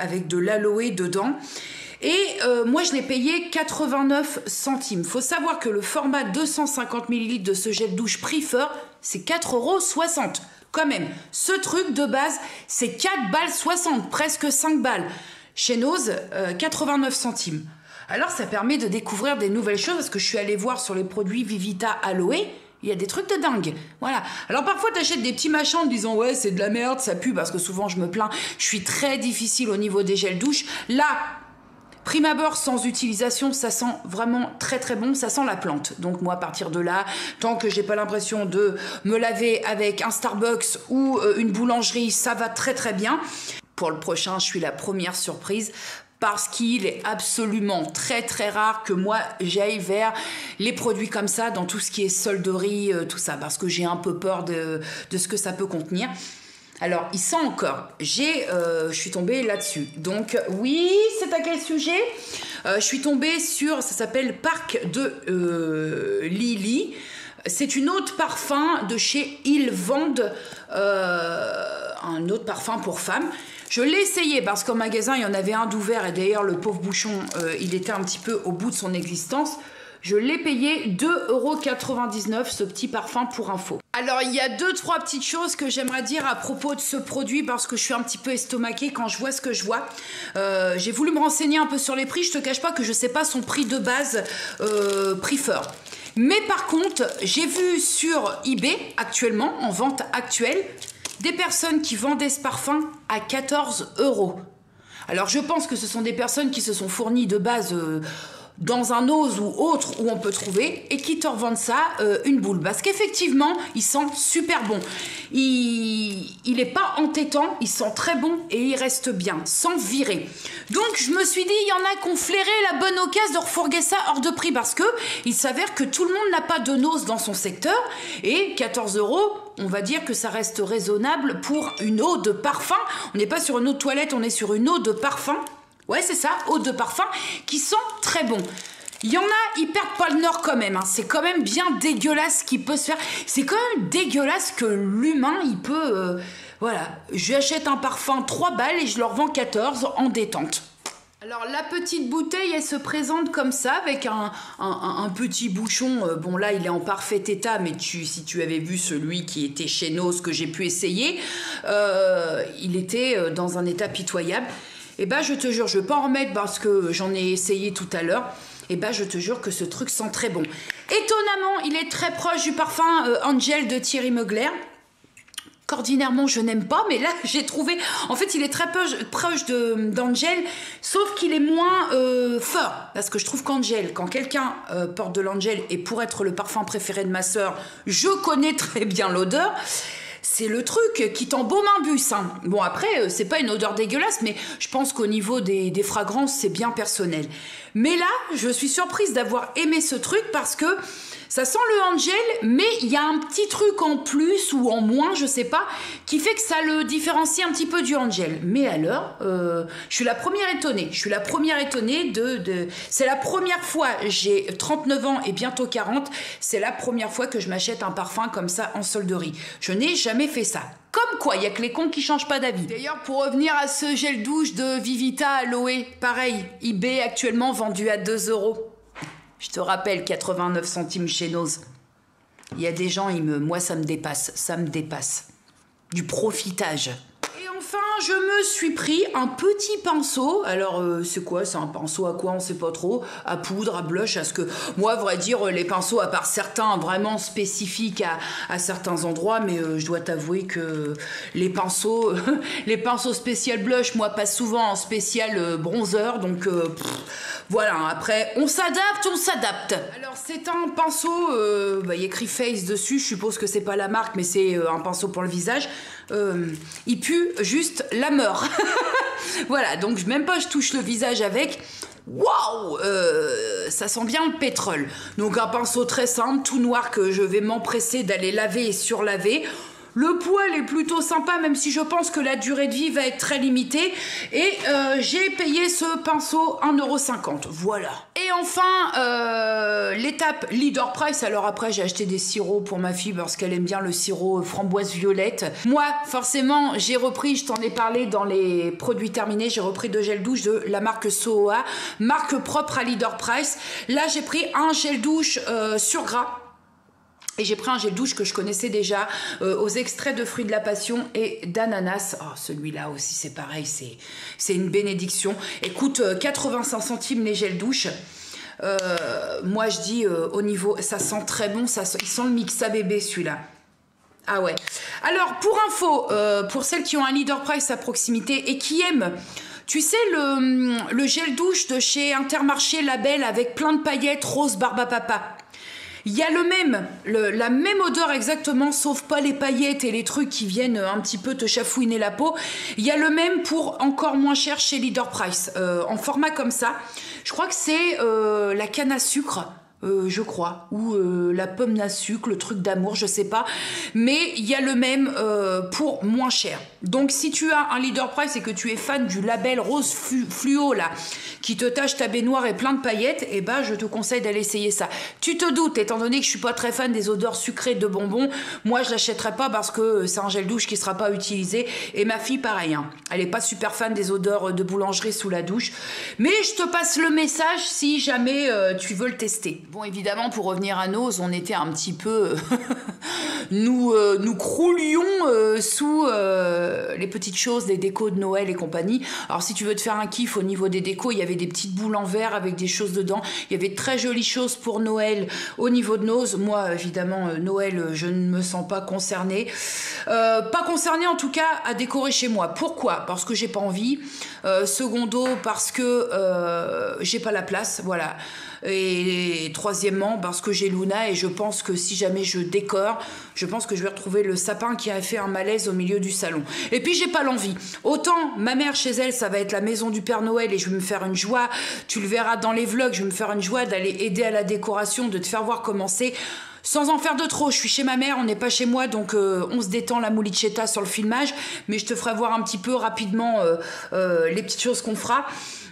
avec de l'aloe dedans. Et moi je l'ai payé 89 centimes. Faut savoir que le format 250 ml de ce gel douche prix fort, c'est 4,60 €. Quand même, ce truc de base, c'est 4,60 balles, presque 5 balles. Chez Nose, 89 centimes. Alors, ça permet de découvrir des nouvelles choses, parce que je suis allée voir sur les produits Vivita Aloe, il y a des trucs de dingue. Voilà. Alors, parfois, tu achètes des petits machins en disant « Ouais, c'est de la merde, ça pue », parce que souvent, je me plains. Je suis très difficile au niveau des gels douche. Là, prime abord, sans utilisation, ça sent vraiment très très bon, ça sent la plante. Donc moi, à partir de là, tant que j'ai pas l'impression de me laver avec un Starbucks ou une boulangerie, ça va très très bien. Pour le prochain, je suis la première surprise, parce qu'il est absolument très très rare que moi j'aille vers les produits comme ça, dans tout ce qui est solderie, tout ça, parce que j'ai un peu peur de ce que ça peut contenir. Alors, il sent encore. Je suis tombée là-dessus. Donc, oui, c'est à quel sujet? Je suis tombée sur, ça s'appelle Parc de Lily. C'est une autre parfum de chez Ils Vendent, un autre parfum pour femmes. Je l'ai essayé parce qu'en magasin, il y en avait un d'ouvert et d'ailleurs, le pauvre bouchon, il était un petit peu au bout de son existence. Je l'ai payé 2,99 € ce petit parfum pour info. Alors, il y a 2-3 petites choses que j'aimerais dire à propos de ce produit parce que je suis un petit peu estomaquée quand je vois ce que je vois. J'ai voulu me renseigner un peu sur les prix. Je te cache pas que je sais pas son prix de base, prix fort. Mais par contre, j'ai vu sur eBay, actuellement, en vente actuelle, des personnes qui vendaient ce parfum à 14 €. Alors, je pense que ce sont des personnes qui se sont fournies de base dans un Nose ou autre où on peut trouver et qui te revendent ça une boule. Parce qu'effectivement, il sent super bon. Il il n'est pas entêtant, il sent très bon et il reste bien, sans virer. Donc je me suis dit, il y en a qui ont flairé la bonne occasion de refourguer ça hors de prix parce que il s'avère que tout le monde n'a pas de nose dans son secteur et 14 €, on va dire que ça reste raisonnable pour une eau de parfum. On n'est pas sur une eau de toilette, on est sur une eau de parfum. Ouais, c'est ça, eau de parfum qui sent très bon. Il y en a, ils perdent pas le nord quand même. Hein. C'est quand même bien dégueulasse ce qui peut se faire. C'est quand même dégueulasse que l'humain, il peut... voilà, je lui achète un parfum 3 balles et je leur vends 14 en détente. Alors la petite bouteille, elle se présente comme ça, avec un petit bouchon. Bon là, il est en parfait état, mais si tu avais vu celui qui était chez Nose que j'ai pu essayer, il était dans un état pitoyable. Et ben je te jure, je ne vais pas en remettre parce que j'en ai essayé tout à l'heure. Et ben je te jure que ce truc sent très bon. Étonnamment, il est très proche du parfum Angel de Thierry Mugler. Qu'ordinairement je n'aime pas, mais là j'ai trouvé, en fait il est très proche d'Angel, sauf qu'il est moins fort, parce que je trouve qu'Angel, quand quelqu'un porte de l'Angel, et pour être le parfum préféré de ma sœur, je connais très bien l'odeur, c'est le truc qui t'embaume un bus. Hein. Bon après, c'est pas une odeur dégueulasse, mais je pense qu'au niveau des fragrances, c'est bien personnel. Mais là, je suis surprise d'avoir aimé ce truc parce que ça sent le Angel, mais il y a un petit truc en plus ou en moins, je sais pas, qui fait que ça le différencie un petit peu du Angel. Mais alors, je suis la première étonnée. Je suis la première étonnée C'est la première fois, j'ai 39 ans et bientôt 40, c'est la première fois que je m'achète un parfum comme ça en solderie. Je n'ai jamais fait ça. Comme quoi, il n'y a que les cons qui changent pas d'avis. D'ailleurs, pour revenir à ce gel douche de Vivita Aloe, pareil, eBay actuellement vendu à 2 €. Je te rappelle, 89 centimes chez Nose. Il y a des gens, moi ça me dépasse, Du profitage. Et enfin, je me suis pris un petit pinceau. Alors, c'est quoi? C'est un pinceau à quoi? On sait pas trop. À poudre, à blush, à ce que... Moi, à vrai dire, les pinceaux, à part certains vraiment spécifiques à certains endroits, mais je dois t'avouer que les pinceaux, les pinceaux spécial blush, moi, pas souvent en spécial bronzer, donc... voilà, après, on s'adapte. Alors, c'est un pinceau, il y a écrit Face dessus, je suppose que c'est pas la marque, mais c'est un pinceau pour le visage. Il pue juste la mort. Voilà, donc même pas je touche le visage avec. Waouh, ça sent bien le pétrole. Donc un pinceau très simple, tout noir que je vais m'empresser d'aller laver et surlaver. Le poil est plutôt sympa, même si je pense que la durée de vie va être très limitée. Et j'ai payé ce pinceau 1,50 €. Voilà. Et enfin, l'étape Leader Price. Alors après, j'ai acheté des sirops pour ma fille parce qu'elle aime bien le sirop framboise violette. Moi, forcément, j'ai repris, je t'en ai parlé dans les produits terminés, j'ai repris 2 gels douche de la marque Sohoa, marque propre à Leader Price. Là, j'ai pris un gel douche sur gras. Et j'ai pris un gel douche que je connaissais déjà aux extraits de fruits de la passion et d'ananas. Oh, celui-là aussi, c'est pareil, c'est une bénédiction. Écoute, 85 centimes les gels douche. Moi, je dis au niveau, ça sent très bon, il sent le mix à bébé celui-là. Ah ouais. Alors, pour info, pour celles qui ont un Leader Price à proximité et qui aiment... Tu sais, le gel douche de chez Intermarché Label avec plein de paillettes rose barbe à papa. Il y a la même odeur exactement, sauf pas les paillettes et les trucs qui viennent un petit peu te chafouiner la peau. Il y a le même pour encore moins cher chez Leader Price, en format comme ça. Je crois que c'est la canne à sucre. Je crois, ou la pomme à sucre, le truc d'amour, je sais pas, mais il y a le même pour moins cher. Donc si tu as un Leader Price et que tu es fan du label rose fluo là, qui te tache ta baignoire et plein de paillettes, eh ben je te conseille d'aller essayer ça. Tu te doutes, étant donné que je suis pas très fan des odeurs sucrées de bonbons, moi je l'achèterai pas parce que c'est un gel douche qui sera pas utilisé, et ma fille pareil, hein. Elle est pas super fan des odeurs de boulangerie sous la douche, mais je te passe le message si jamais tu veux le tester. Bon, évidemment, pour revenir à Nose, on était un petit peu... nous croulions sous les petites choses, les décos de Noël et compagnie. Alors, si tu veux te faire un kiff au niveau des décos, il y avait des petites boules en verre avec des choses dedans. Il y avait de très jolies choses pour Noël au niveau de Nose. Moi, évidemment, Noël, je ne me sens pas concernée. Pas concernée, en tout cas, à décorer chez moi. Pourquoi? Parce que j'ai pas envie. Secondo, parce que j'ai pas la place. Voilà. Et troisièmement, parce que j'ai Luna et je pense que si jamais je décore, je pense que je vais retrouver le sapin qui a fait un malaise au milieu du salon. Et puis j'ai pas l'envie. Autant ma mère chez elle, ça va être la maison du Père Noël et je vais me faire une joie. Tu le verras dans les vlogs, je vais me faire une joie d'aller aider à la décoration, de te faire voir comment c'est. Sans en faire de trop, je suis chez ma mère, on n'est pas chez moi, donc on se détend la moulichetta sur le filmage, mais je te ferai voir un petit peu rapidement les petites choses qu'on fera.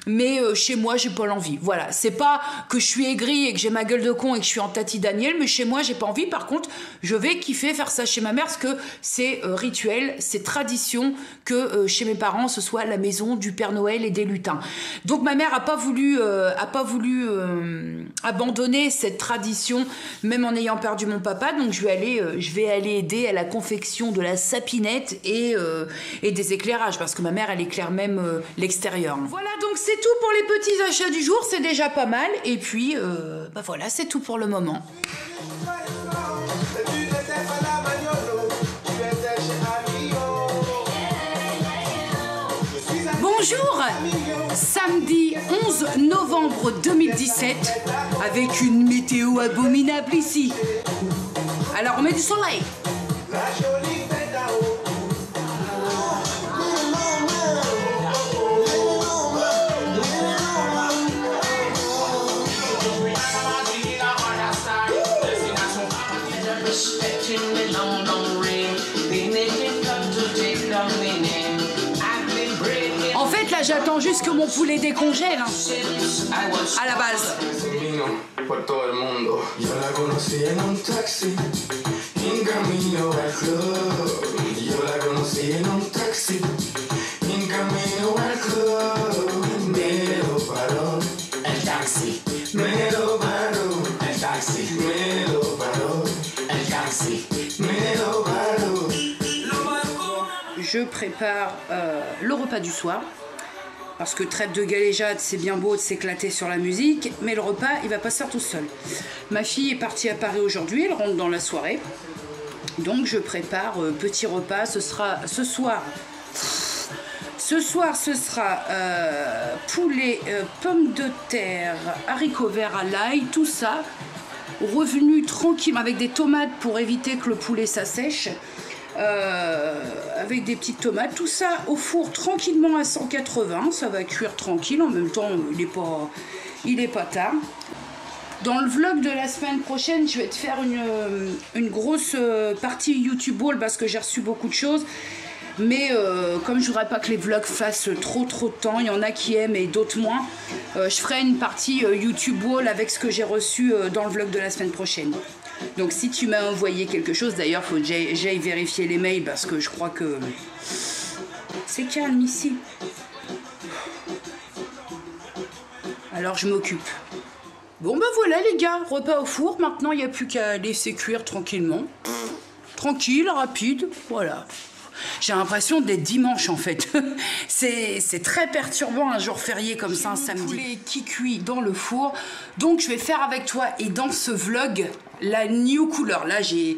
Mais chez moi, j'ai pas l'envie. Voilà, c'est pas que je suis aigrie et que j'ai ma gueule de con et que je suis en Tati Daniel, mais chez moi, j'ai pas envie. Par contre, je vais kiffer faire ça chez ma mère parce que c'est rituel, c'est tradition que chez mes parents, ce soit la maison du Père Noël et des lutins. Donc ma mère a pas voulu abandonner cette tradition, même en ayant perdu mon papa. Donc je vais aller aider à la confection de la sapinette et des éclairages parce que ma mère, elle éclaire même l'extérieur. Voilà, donc c'est tout pour les petits achats du jour, c'est déjà pas mal. Et puis, bah voilà, c'est tout pour le moment. Bonjour, samedi 11 novembre 2017, avec une météo abominable ici. Alors on met du soleil. En fait, là, j'attends juste que mon poulet décongèle, hein, à la base. Je prépare le repas du soir parce que trêve de galéjade, c'est bien beau de s'éclater sur la musique, mais le repas, il va pas se faire tout seul. Ma fille est partie à Paris aujourd'hui, elle rentre dans la soirée, donc je prépare petit repas. Ce soir, ce sera poulet, pommes de terre, haricots verts à l'ail, tout ça revenu tranquille avec des tomates pour éviter que le poulet s'assèche. Avec des petites tomates, tout ça au four tranquillement à 180, ça va cuire tranquille, en même temps il est pas tard. Dans le vlog de la semaine prochaine, je vais te faire une grosse partie YouTube Haul parce que j'ai reçu beaucoup de choses, mais comme je voudrais pas que les vlogs fassent trop de temps, il y en a qui aiment et d'autres moins, je ferai une partie YouTube Haul avec ce que j'ai reçu dans le vlog de la semaine prochaine. Donc si tu m'as envoyé quelque chose, d'ailleurs il faut que j'aille vérifier les mails parce que je crois que c'est calme ici. Alors je m'occupe. Bon ben voilà les gars, repas au four, maintenant il n'y a plus qu'à laisser cuire tranquillement. Tranquille, rapide, voilà. J'ai l'impression d'être dimanche en fait. C'est très perturbant un jour férié comme ça, un samedi. Poulet qui cuit dans le four. Donc je vais faire avec toi et dans ce vlog la new couleur. Là j'ai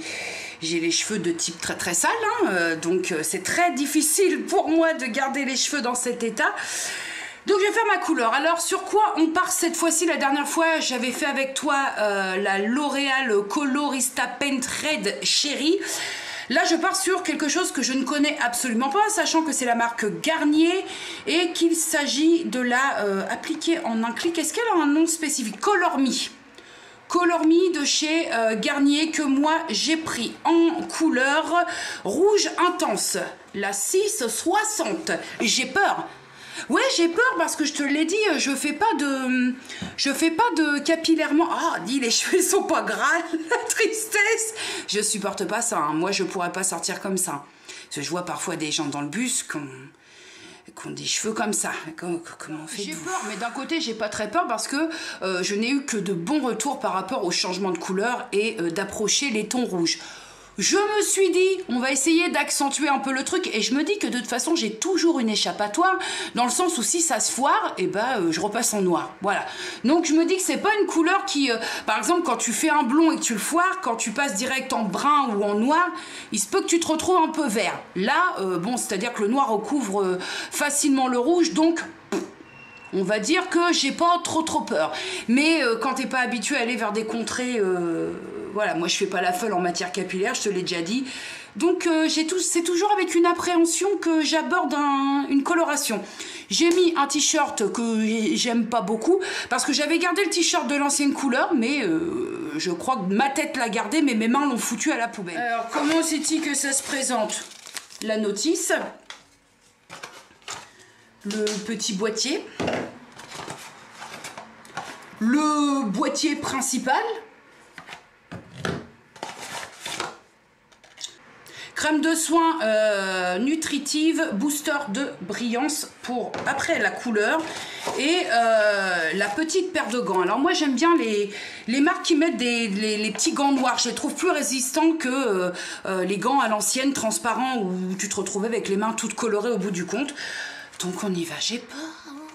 les cheveux de type très sale, hein, donc c'est très difficile pour moi de garder les cheveux dans cet état. Donc je vais faire ma couleur. Alors sur quoi on part cette fois-ci? La dernière fois j'avais fait avec toi la L'Oréal Colorista Paint Red Cherry. Là, je pars sur quelque chose que je ne connais absolument pas, sachant que c'est la marque Garnier et qu'il s'agit de la appliquer en un clic. Est-ce qu'elle a un nom spécifique? Color Me. Color Me de chez Garnier que moi j'ai pris en couleur rouge intense, la 660. J'ai peur. Ouais, j'ai peur parce que je te l'ai dit, je fais pas de capillairement. Ah, dis, les cheveux sont pas gras, la tristesse. Je supporte pas ça, hein. Moi je pourrais pas sortir comme ça. Parce que je vois parfois des gens dans le bus qui ont des cheveux comme ça. Comment on fait? J'ai peur, mais d'un côté j'ai pas très peur parce que je n'ai eu que de bons retours par rapport au changement de couleur et d'approcher les tons rouges. Je me suis dit, on va essayer d'accentuer un peu le truc et je me dis que de toute façon j'ai toujours une échappatoire dans le sens où si ça se foire, et je repasse en noir. Voilà. Donc je me dis que c'est pas une couleur qui, par exemple quand tu fais un blond et que tu le foires, quand tu passes direct en brun ou en noir, il se peut que tu te retrouves un peu vert. Là, bon, c'est-à-dire que le noir recouvre facilement le rouge, donc on va dire que j'ai pas trop peur. Mais quand t'es pas habitué à aller vers des contrées, voilà, moi je fais pas la folle en matière capillaire, je te l'ai déjà dit. Donc c'est toujours avec une appréhension que j'aborde une coloration. J'ai mis un t-shirt que j'aime pas beaucoup parce que j'avais gardé le t-shirt de l'ancienne couleur, mais je crois que ma tête l'a gardé, mais mes mains l'ont foutu à la poubelle. Alors comment c'est-il que ça se présente? La notice, le petit boîtier, le boîtier principal, crème de soin nutritive, booster de brillance pour après la couleur et la petite paire de gants. Alors moi j'aime bien les marques qui mettent les petits gants noirs, je les trouve plus résistants que les gants à l'ancienne transparents où tu te retrouvais avec les mains toutes colorées au bout du compte. Donc on y va, j'ai peur.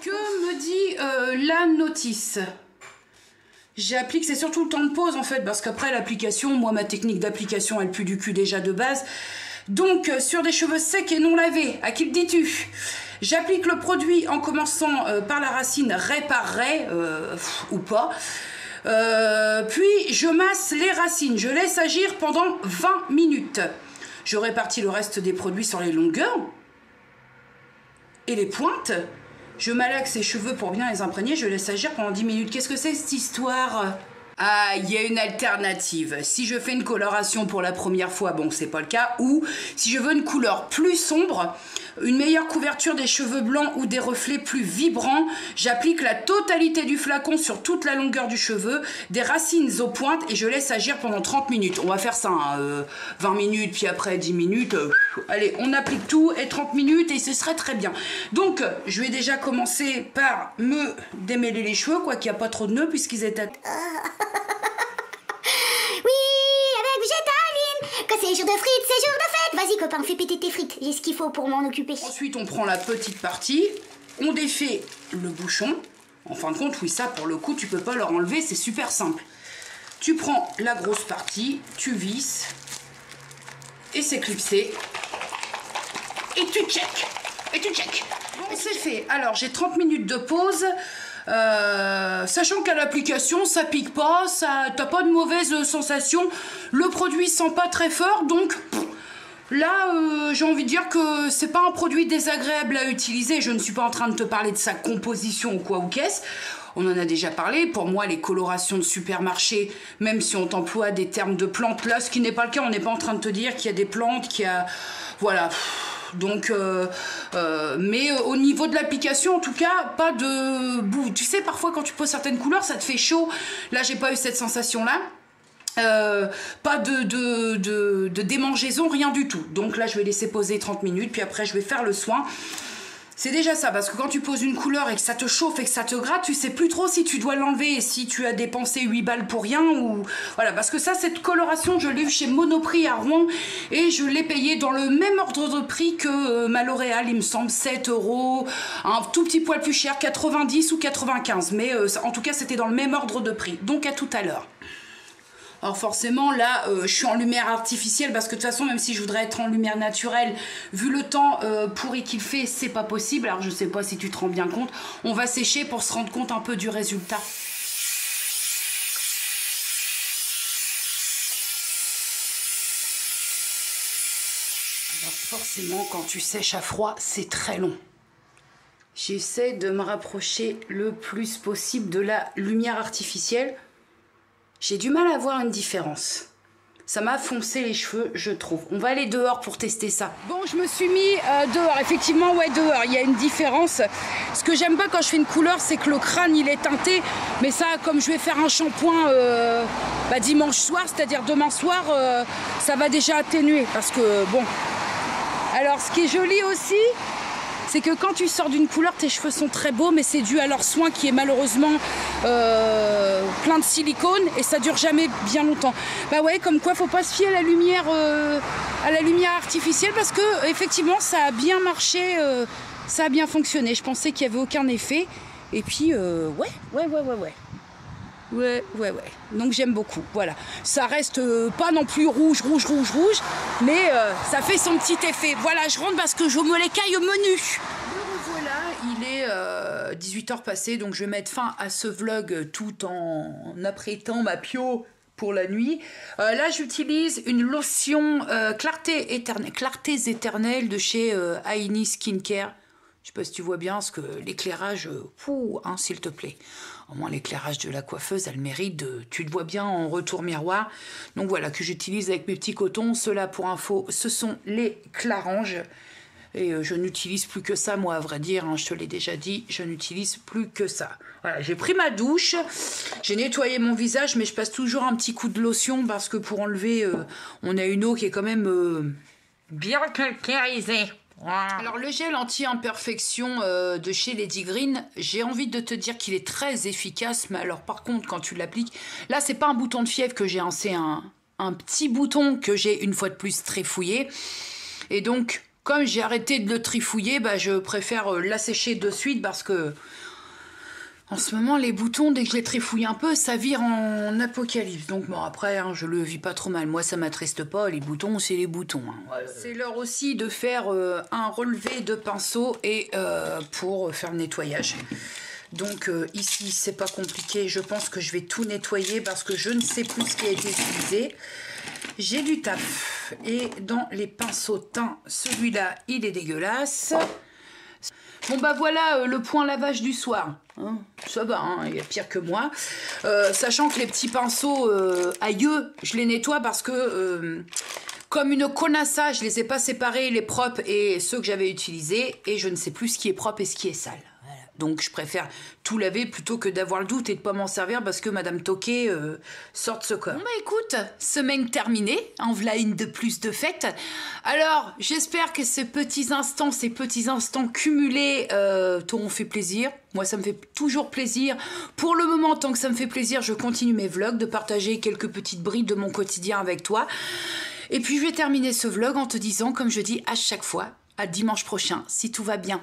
Que me dit la notice? J'applique, c'est surtout le temps de pause en fait, parce qu'après l'application, moi ma technique d'application elle pue du cul déjà de base. Donc sur des cheveux secs et non lavés, à qui le dis-tu? J'applique le produit en commençant par la racine raie par raie, ou pas. Puis je masse les racines, je laisse agir pendant 20 minutes. Je répartis le reste des produits sur les longueurs et les pointes. Je malaxe ses cheveux pour bien les imprégner, je laisse agir pendant 10 minutes. Qu'est-ce que c'est cette histoire? Ah, il y a une alternative. Si je fais une coloration pour la première fois, bon, c'est pas le cas, ou si je veux une couleur plus sombre, une meilleure couverture des cheveux blancs ou des reflets plus vibrants, j'applique la totalité du flacon sur toute la longueur du cheveu, des racines aux pointes et je laisse agir pendant 30 minutes. On va faire ça, hein, 20 minutes, puis après 10 minutes. Allez, on applique tout et 30 minutes et ce serait très bien. Donc, je vais déjà commencer par me démêler les cheveux, quoi qu'il n'y a pas trop de nœuds puisqu'ils étaient... C'est jour de frites, c'est jour de fête. Vas-y copain, fais péter tes frites. J'ai ce qu'il faut pour m'en occuper. Ensuite, on prend la petite partie, on défait le bouchon. En fin de compte, oui, ça, pour le coup, tu peux pas leur enlever, c'est super simple. Tu prends la grosse partie, tu visses, et c'est clipsé. Et tu check. Bon, c'est fait. Alors, j'ai 30 minutes de pause. Sachant qu'à l'application ça pique pas, t'as pas de mauvaise sensation, le produit sent pas très fort, donc là j'ai envie de dire que c'est pas un produit désagréable à utiliser. Je ne suis pas en train de te parler de sa composition ou quoi ou qu'est-ce, on en a déjà parlé. Pour moi les colorations de supermarché, même si on t'emploie des termes de plantes, là ce qui n'est pas le cas, on n'est pas en train de te dire qu'il y a des plantes, qu'il y a... voilà. Donc, mais au niveau de l'application, en tout cas, pas de boue. Tu sais, parfois quand tu poses certaines couleurs, ça te fait chaud. Là, j'ai pas eu cette sensation-là. Pas de démangeaison, rien du tout. Donc là, je vais laisser poser 30 minutes, puis après, je vais faire le soin. C'est déjà ça, parce que quand tu poses une couleur et que ça te chauffe et que ça te gratte, tu sais plus trop si tu dois l'enlever et si tu as dépensé 8 balles pour rien ou... Voilà, parce que ça, cette coloration, je l'ai eu chez Monoprix à Rouen et je l'ai payé dans le même ordre de prix que ma L'Oréal, il me semble, 7 €, un tout petit poil plus cher, 90 ou 95, mais en tout cas, c'était dans le même ordre de prix. Donc à tout à l'heure. Alors forcément là je suis en lumière artificielle parce que de toute façon même si je voudrais être en lumière naturelle, vu le temps pourri qu'il fait, c'est pas possible. Alors je sais pas si tu te rends bien compte, on va sécher pour se rendre compte un peu du résultat. Alors forcément quand tu sèches à froid c'est très long. J'essaie de me rapprocher le plus possible de la lumière artificielle. J'ai du mal à voir une différence. Ça m'a foncé les cheveux, je trouve. On va aller dehors pour tester ça. Bon, je me suis mis dehors. Effectivement, ouais, dehors, il y a une différence. Ce que j'aime pas quand je fais une couleur, c'est que le crâne, il est teinté. Mais ça, comme je vais faire un shampoing dimanche soir, c'est-à-dire demain soir, ça va déjà atténuer. Parce que, bon... Alors, ce qui est joli aussi... c'est que quand tu sors d'une couleur, tes cheveux sont très beaux, mais c'est dû à leur soin qui est malheureusement plein de silicone et ça dure jamais bien longtemps. Bah ouais, comme quoi, faut pas se fier à la lumière artificielle parce que effectivement, ça a bien marché, ça a bien fonctionné. Je pensais qu'il y avait aucun effet et puis ouais. Donc j'aime beaucoup. Voilà. Ça reste pas non plus rouge, mais ça fait son petit effet. Voilà, je rentre parce que je me l'écaille au menu. Voilà, il est 18h passé, donc je vais mettre fin à ce vlog tout en apprêtant ma pio pour la nuit. Là, j'utilise une lotion clartés éternelles de chez Aini Skincare. Je sais pas si tu vois bien, parce que l'éclairage, hein, s'il te plaît. Au moins, l'éclairage de la coiffeuse, elle mérite de... Tu le vois bien en retour miroir. Donc voilà, que j'utilise avec mes petits cotons. Ceux-là, pour info, ce sont les Clarange. Et je n'utilise plus que ça, moi, à vrai dire. Hein, je te l'ai déjà dit, je n'utilise plus que ça. Voilà, j'ai pris ma douche. J'ai nettoyé mon visage, mais je passe toujours un petit coup de lotion parce que pour enlever, on a une eau qui est quand même bien calcarisée. Alors le gel anti-imperfection de chez Lady Green, j'ai envie de te dire qu'il est très efficace, mais alors par contre quand tu l'appliques, là c'est pas un bouton de fièvre que j'ai, hein, c'est un petit bouton que j'ai une fois de plus trifouillé, et donc comme j'ai arrêté de le trifouiller, bah, je préfère l'assécher de suite parce que en ce moment, les boutons, dès que je les trifouille un peu, ça vire en apocalypse. Donc bon, après, hein, je le vis pas trop mal. Moi, ça m'attriste pas. Les boutons, c'est les boutons. Hein. C'est l'heure aussi de faire un relevé de pinceau et pour faire le nettoyage. Donc ici, c'est pas compliqué. Je pense que je vais tout nettoyer parce que je ne sais plus ce qui a été utilisé. J'ai du taf. Et dans les pinceaux teints, celui-là, il est dégueulasse. Bon bah voilà le point lavage du soir, hein, ça va, hein, il y a pire que moi, sachant que les petits pinceaux aïeux, je les nettoie parce que comme une connassa, je les ai pas séparés, les propres et ceux que j'avais utilisés, et je ne sais plus ce qui est propre et ce qui est sale. Voilà. Donc je préfère tout laver plutôt que d'avoir le doute et de pas m'en servir parce que Madame Toquet sort de ce corps. Bon bah écoute, semaine terminée, en voilà une de plus de fête. Alors j'espère que ces petits instants cumulés t'auront fait plaisir. Moi ça me fait toujours plaisir. Pour le moment, tant que ça me fait plaisir, je continue mes vlogs, de partager quelques petites brides de mon quotidien avec toi. Et puis je vais terminer ce vlog en te disant, comme je dis à chaque fois, à dimanche prochain, si tout va bien.